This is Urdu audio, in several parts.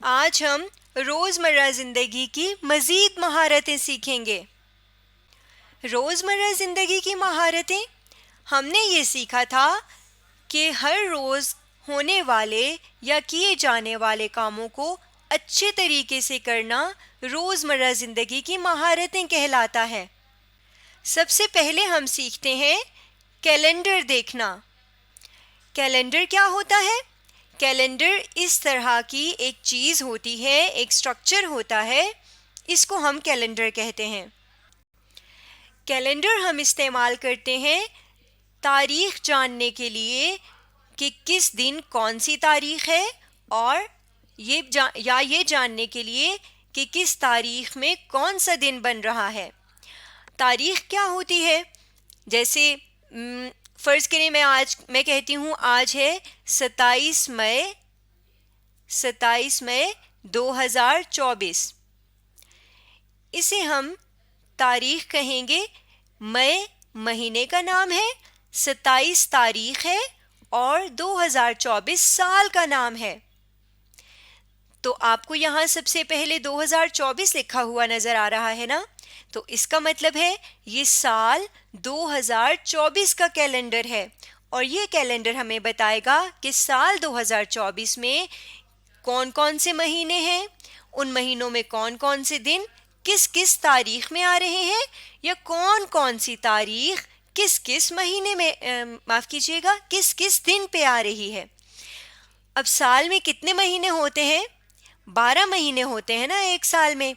آج ہم روزمرہ زندگی کی مزید مہارتیں سیکھیں گے۔ روزمرہ زندگی کی مہارتیں ہم نے یہ سیکھا تھا کہ ہر روز ہونے والے یا کیے جانے والے کاموں کو اچھے طریقے سے کرنا روزمرہ زندگی کی مہارتیں کہلاتا ہے۔ سب سے پہلے ہم سیکھتے ہیں کیلنڈر دیکھنا۔ کیلنڈر کیا ہوتا ہے؟ کیلنڈر اس طرح کی ایک چیز ہوتی ہے، ایک سٹرکچر ہوتا ہے، اس کو ہم کیلنڈر کہتے ہیں۔ کیلنڈر ہم استعمال کرتے ہیں تاریخ جاننے کے لیے کہ کس دن کون سی تاریخ ہے، اور یہ جاننے کے لیے کہ کس تاریخ میں کون سا دن بن رہا ہے۔ تاریخ کیا ہوتی ہے؟ جیسے فرض کریں میں کہتی ہوں آج ہے 27 مئی 2024۔ اسے ہم تاریخ کہیں گے۔ مئی مہینے کا نام ہے، 27 تاریخ ہے، اور 2024 سال کا نام ہے۔ تو آپ کو یہاں سب سے پہلے 2024 لکھا ہوا نظر آ رہا ہے نا؟ تو اس کا مطلب ہے یہ سال 2024 کا کیلنڈر ہے، اور یہ کیلنڈر ہمیں بتائے گا کہ سال 2024 میں کون کون سے مہینے ہیں، ان مہینوں میں کون کون سے دن کس کس تاریخ میں آ رہے ہیں، یا کون کون سی تاریخ کس کس مہینے میں کس کس دن پہ آ رہی ہے۔ اب سال میں کتنے مہینے ہوتے ہیں؟ 12 مہینے ہوتے ہیں نا ایک سال میں۔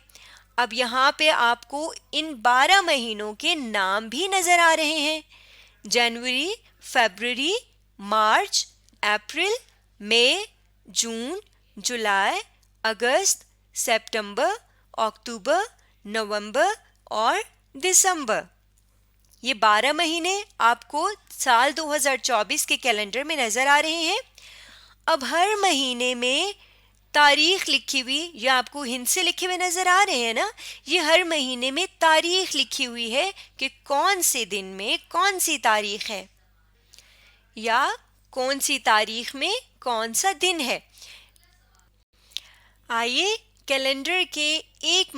اب یہاں پہ آپ کو ان 12 مہینوں کے نام بھی نظر آ رہے ہیں: جنوری، فیبرری، مارچ، اپریل، مئی، جون، جولائی، اگست، سپتمبر، اکتوبر، نومبر اور دسمبر۔ یہ 12 مہینے آپ کو سال 2024 کے کیلنڈر میں نظر آ رہے ہیں۔ اب ہر مہینے میں تاریخ لکھی ہوئی، یہ آپ کو ہند سے لکھے ہوئے نظر آ رہے ہیں نا؟ یہ ہر مہینے میں تاریخ لکھی ہوئی ہے کہ کون سے دن میں کون سی تاریخ ہے، یا کون سی تاریخ میں کون سا دن ہے۔ آئیے کیلنڈر کے ایک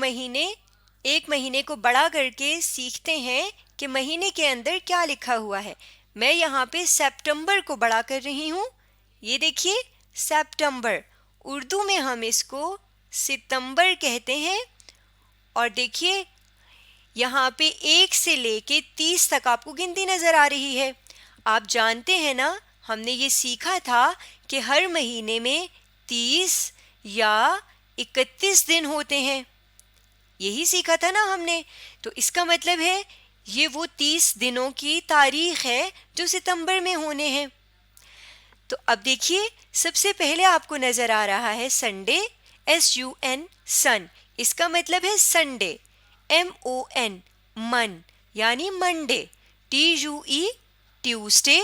مہینے کو بڑا کر کے سیکھتے ہیں کہ مہینے کے اندر کیا لکھا ہوا ہے۔ میں یہاں پہ سپتمبر کو بڑا کر رہی ہوں۔ یہ دیکھیے سپتمبر، اردو میں ہم اس کو ستمبر کہتے ہیں۔ اور دیکھیے یہاں پہ 1 سے لے کے 30 تک آپ کو گنتی نظر آ رہی ہے۔ آپ جانتے ہیں نا، ہم نے یہ سیکھا تھا کہ ہر مہینے میں 30 یا 31 دن ہوتے ہیں، یہی سیکھا تھا نا ہم نے۔ تو اس کا مطلب ہے یہ وہ 30 دنوں کی تاریخ ہے جو ستمبر میں ہونے ہیں۔ تو اب دیکھیے سب سے پہلے آپ کو نظر آ رہا ہے سنڈے، SUN سن، اس کا مطلب ہے سنڈے۔ MON من یعنی Monday, TUE Tuesday,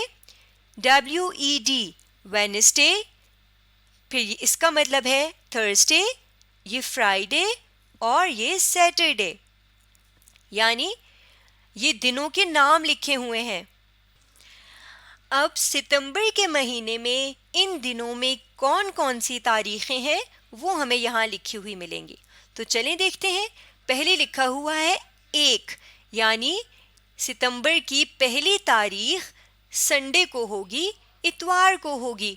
WED Wednesday, پھر اس کا مطلب ہے تھرسڈے، یہ فرائیڈے، اور یہ سیٹرڈے۔ یعنی یہ دنوں کے نام لکھے ہوئے ہیں۔ اب ستمبر کے مہینے میں ان دنوں میں کون کون سی تاریخیں ہیں وہ ہمیں یہاں لکھی ہوئی ملیں گی۔ تو چلیں دیکھتے ہیں۔ پہلے لکھا ہوا ہے 1، یعنی ستمبر کی پہلی تاریخ سنڈے کو ہوگی، اتوار کو ہوگی۔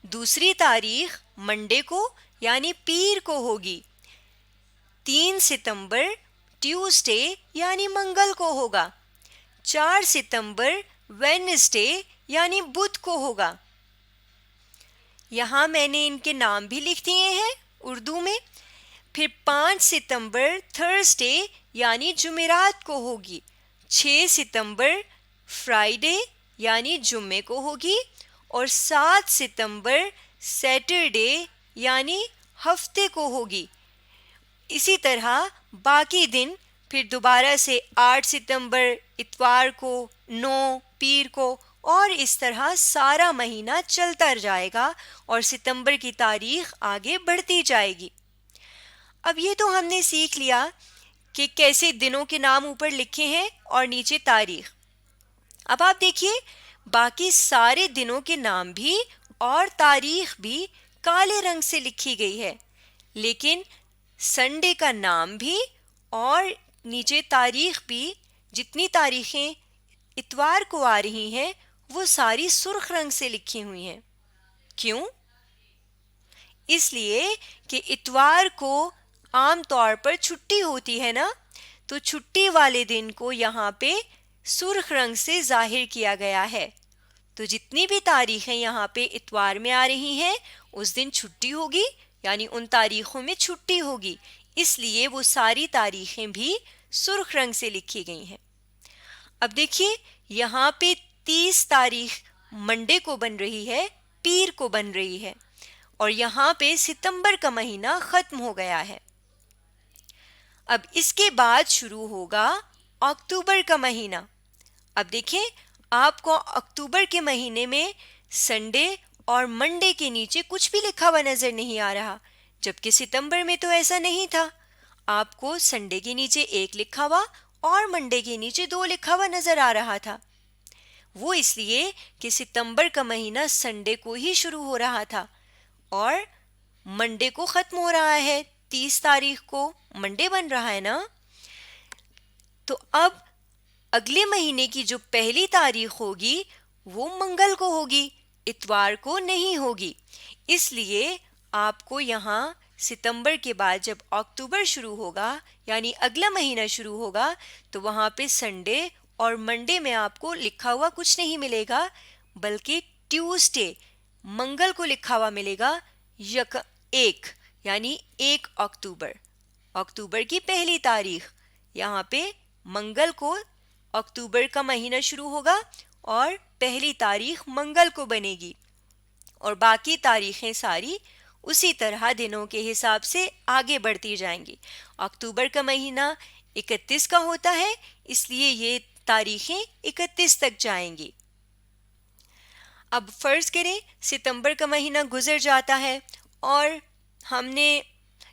دوسری تاریخ منڈے کو یعنی پیر کو ہوگی۔ 3 ستمبر ٹیوزڈے یعنی منگل کو ہوگا۔ 4 ستمبر وینسڈے یعنی بدھ کو ہوگا۔ یہاں میں نے ان کے نام بھی لکھ دیے ہیں اردو میں۔ پھر 5 ستمبر تھرسڈے یعنی جمعرات کو ہوگی۔ 6 ستمبر فرائیڈے یعنی جمعے کو ہوگی، اور 7 ستمبر سیٹرڈے یعنی ہفتے کو ہوگی۔ اسی طرح باقی دن پھر دوبارہ سے 8 ستمبر اتوار کو، 9 پیر کو، اور اس طرح سارا مہینہ چلتا جائے گا اور ستمبر کی تاریخ آگے بڑھتی جائے گی۔ اب یہ تو ہم نے سیکھ لیا کہ کیسے دنوں کے نام اوپر لکھے ہیں اور نیچے تاریخ۔ اب آپ دیکھیے باقی سارے دنوں کے نام بھی اور تاریخ بھی کالے رنگ سے لکھی گئی ہے، لیکن سنڈے کا نام بھی اور نیچے تاریخ بھی، جتنی تاریخیں اتوار کو آ رہی ہیں وہ ساری سرخ رنگ سے لکھی ہوئی ہیں. کیوں؟ اس لیے کہ اتوار کو عام طور پر چھٹی ہوتی ہے نا، تو چھٹی والے دن کو یہاں پہ سرخ رنگ سے ظاہر کیا گیا ہے. تو جتنی بھی تاریخیں یہاں پہ اتوار میں آ رہی ہیں اس دن چھٹی ہوگی، یعنی ان تاریخوں میں چھٹی ہوگی، اس لیے وہ ساری تاریخیں بھی سرخ رنگ سے لکھی گئی ہیں. اب دیکھیے یہاں پہ 30 تاریخ منڈے کو بن رہی ہے، پیر کو بن رہی ہے، اور یہاں پہ ستمبر کا مہینہ ختم ہو گیا ہے. اب اس کے بعد شروع ہوگا اکتوبر کا مہینہ. اب دیکھیں آپ کو اکتوبر کے مہینے میں سنڈے اور منڈے کے نیچے کچھ بھی لکھا ہوا نظر نہیں آ رہا، جبکہ ستمبر میں تو ایسا نہیں تھا. آپ کو سنڈے کے نیچے 1 لکھا ہوا اور منڈے کے نیچے 2 لکھا ہوا نظر آ رہا تھا. وہ اس لیے کہ ستمبر کا مہینہ سنڈے کو ہی شروع ہو رہا تھا اور منڈے کو ختم ہو رہا ہے. 30 تاریخ کو منڈے بن رہا ہے نا. تو اب اگلے مہینے کی جو پہلی تاریخ ہوگی وہ منگل کو ہوگی، اتوار کو نہیں ہوگی. اس لیے آپ کو یہاں ستمبر کے بعد جب اکتوبر شروع ہوگا، یعنی اگلا مہینہ شروع ہوگا، تو وہاں پہ سنڈے اور منڈے میں آپ کو لکھا ہوا کچھ نہیں ملے گا، بلکہ ٹیوزڈے منگل کو لکھا ہوا ملے گا 1 یعنی 1 اکتوبر، اکتوبر کی پہلی تاریخ. یہاں پہ منگل کو اکتوبر کا مہینہ شروع ہوگا اور پہلی تاریخ منگل کو بنے گی، اور باقی تاریخیں ساری اسی طرح دنوں کے حساب سے آگے بڑھتی جائیں گی. اکتوبر کا مہینہ 31 کا ہوتا ہے، اس لیے یہ تاریخیں 31 تک جائیں گی. اب فرض کریں ستمبر کا مہینہ گزر جاتا ہے اور ہم نے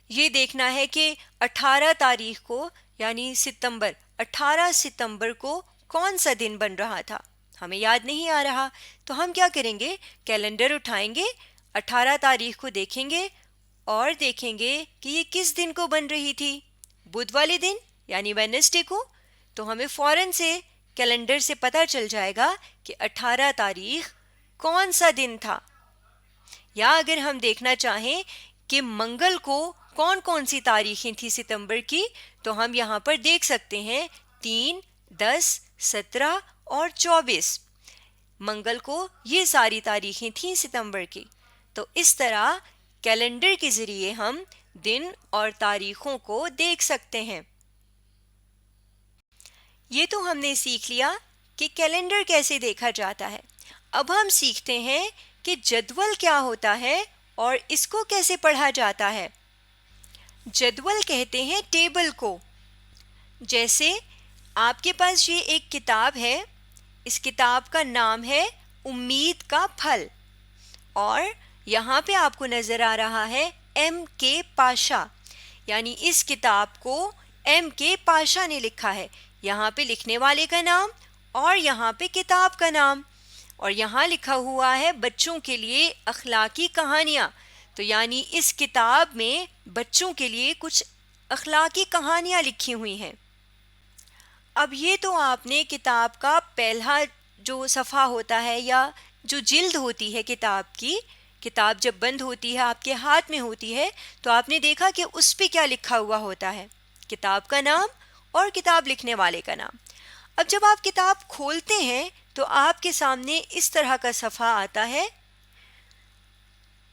یہ دیکھنا ہے کہ 18 تاریخ کو یعنی 18 ستمبر کو کون سا دن بن رہا تھا، ہمیں یاد نہیں آ رہا. تو ہم کیا کریں گے؟ کیلنڈر اٹھائیں گے، 18 تاریخ کو دیکھیں گے اور دیکھیں گے کہ یہ کس دن کو بن رہی تھی، بدھ والے دن یعنی ویڈنسڈے کو. تو ہمیں فوراً سے کیلنڈر سے پتہ چل جائے گا کہ 18 تاریخ کون سا دن تھا. یا اگر ہم دیکھنا چاہیں کہ منگل کو کون کون سی تاریخیں تھیں ستمبر کی، تو ہم یہاں پر دیکھ سکتے ہیں 3، 10، 17 اور 24. منگل کو یہ ساری تاریخیں تھیں ستمبر کی. تو اس طرح کیلنڈر کے ذریعے ہم دن اور تاریخوں کو دیکھ سکتے ہیں. یہ تو ہم نے سیکھ لیا کہ کیلنڈر کیسے دیکھا جاتا ہے. اب ہم سیکھتے ہیں کہ جدول کیا ہوتا ہے اور اس کو کیسے پڑھا جاتا ہے. جدول کہتے ہیں ٹیبل کو. جیسے آپ کے پاس یہ ایک کتاب ہے، اس کتاب کا نام ہے امید کا پھل، اور یہاں پہ آپ کو نظر آ رہا ہے ایم کے پاشا، یعنی اس کتاب کو ایم کے پاشا نے لکھا ہے. یہاں پہ لکھنے والے کا نام اور یہاں پہ کتاب کا نام، اور یہاں لکھا ہوا ہے بچوں کے لیے اخلاقی کہانیاں. تو یعنی اس کتاب میں بچوں کے لیے کچھ اخلاقی کہانیاں لکھی ہوئی ہیں. اب یہ تو آپ نے کتاب کا پہلا جو صفحہ ہوتا ہے یا جو جلد ہوتی ہے کتاب کی، کتاب جب بند ہوتی ہے آپ کے ہاتھ میں ہوتی ہے، تو آپ نے دیکھا کہ اس پہ کیا لکھا ہوا ہوتا ہے، کتاب کا نام اور کتاب لکھنے والے کا نام. اب جب آپ کتاب کھولتے ہیں تو آپ کے سامنے اس طرح کا صفحہ آتا ہے.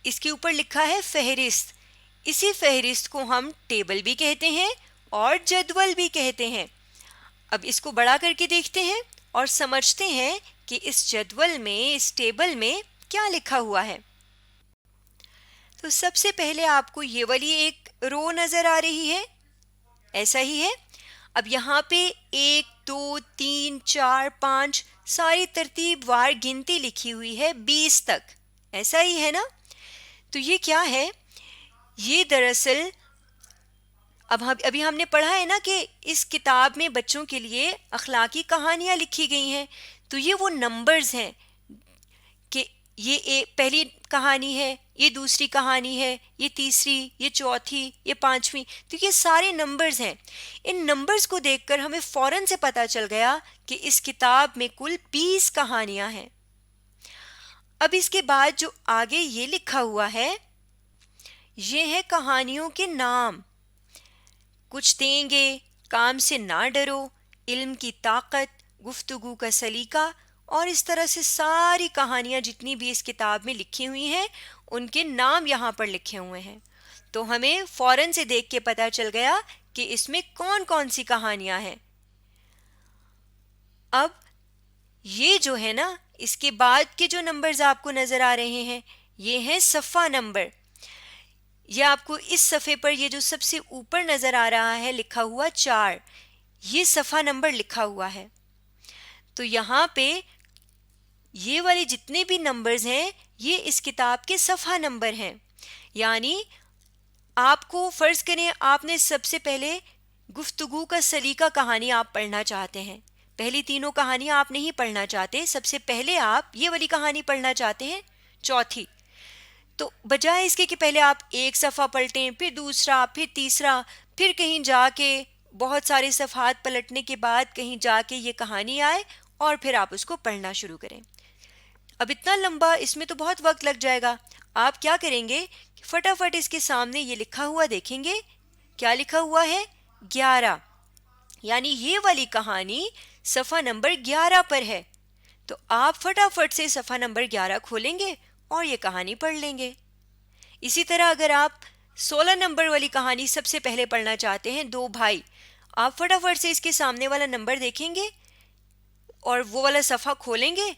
اس کے اوپر لکھا ہے فہرست. اسی فہرست کو ہم ٹیبل بھی کہتے ہیں اور جدول بھی کہتے ہیں. اب اس کو بڑا کر کے دیکھتے ہیں اور سمجھتے ہیں کہ اس جدول میں، اس ٹیبل میں کیا لکھا ہوا ہے. تو سب سے پہلے آپ کو یہ والی ایک رو نظر آ رہی ہے، ایسا ہی ہے. اب یہاں پہ 1، 2، 3، 4، 5 ساری ترتیب وار گنتی لکھی ہوئی ہے 20 تک، ایسا ہی ہے نا. تو یہ کیا ہے؟ یہ دراصل ابھی ہم نے پڑھا ہے نا کہ اس کتاب میں بچوں کے لیے اخلاقی کہانیاں لکھی گئی ہیں. تو یہ وہ نمبرز ہیں کہ یہ پہلی کہانی ہے یہ دوسری کہانی ہے، یہ تیسری، یہ چوتھی، یہ پانچویں، تو یہ سارے نمبرز ہیں۔ ان نمبرز کو دیکھ کر ہمیں فوراً سے پتہ چل گیا کہ اس کتاب میں کل 20 کہانیاں ہیں۔ اب اس کے بعد جو آگے یہ لکھا ہوا ہے یہ ہے کہانیوں کے نام۔ کچھ دیں گے، کام سے نہ ڈرو، علم کی طاقت، گفتگو کا سلیقہ، اور اس طرح سے ساری کہانیاں جتنی بھی اس کتاب میں لکھی ہوئی ہیں ان کے نام یہاں پر لکھے ہوئے ہیں۔ تو ہمیں فوراً سے دیکھ کے پتہ چل گیا کہ اس میں کون کون سی کہانیاں ہیں۔ اب یہ جو ہے نا، اس کے بعد کے جو نمبرز آپ کو نظر آ رہے ہیں یہ ہیں صفحہ نمبر۔ یہ آپ کو اس صفحے پر یہ جو سب سے اوپر نظر آ رہا ہے لکھا ہوا 4، یہ صفحہ نمبر لکھا ہوا ہے۔ تو یہاں پہ یہ والے جتنے بھی نمبرز ہیں یہ اس کتاب کے صفحہ نمبر ہیں۔ یعنی آپ کو فرض کریں آپ نے سب سے پہلے گفتگو کا سلیقہ کہانی آپ پڑھنا چاہتے ہیں، پہلی تینوں کہانیاں آپ نہیں پڑھنا چاہتے، سب سے پہلے آپ یہ والی کہانی پڑھنا چاہتے ہیں، چوتھی، تو بجائے اس کے کہ پہلے آپ ایک صفحہ پلٹیں، پھر دوسرا، پھر تیسرا، پھر کہیں جا کے بہت سارے صفحات پلٹنے کے بعد کہیں جا کے یہ کہانی آئے اور پھر آپ اس کو پڑھنا شروع کریں، اب اتنا لمبا اس میں تو بہت وقت لگ جائے گا۔ آپ کیا کریں گے، فٹافٹ اس کے سامنے یہ لکھا ہوا دیکھیں گے، کیا لکھا ہوا ہے، 11، یعنی یہ والی کہانی صفحہ نمبر 11 پر ہے، تو آپ فٹافٹ سے صفحہ نمبر 11 کھولیں گے اور یہ کہانی پڑھ لیں گے۔ اسی طرح اگر آپ 16 نمبر والی کہانی سب سے پہلے پڑھنا چاہتے ہیں، 2 بھائی، آپ فٹافٹ سے اس کے سامنے والا نمبر دیکھیں گے اور وہ والا صفحہ کھولیں گے،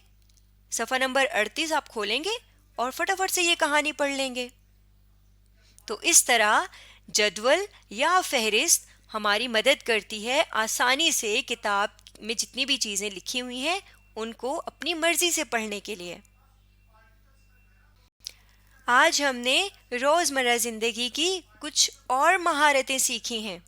صفحہ نمبر 38 آپ کھولیں گے اور فٹافٹ سے یہ کہانی پڑھ لیں گے۔ تو اس طرح جدول یا فہرست ہماری مدد کرتی ہے آسانی سے کتاب میں جتنی بھی چیزیں لکھی ہوئی ہیں ان کو اپنی مرضی سے پڑھنے کے لیے۔ آج ہم نے روزمرہ زندگی کی کچھ اور مہارتیں سیکھی ہیں۔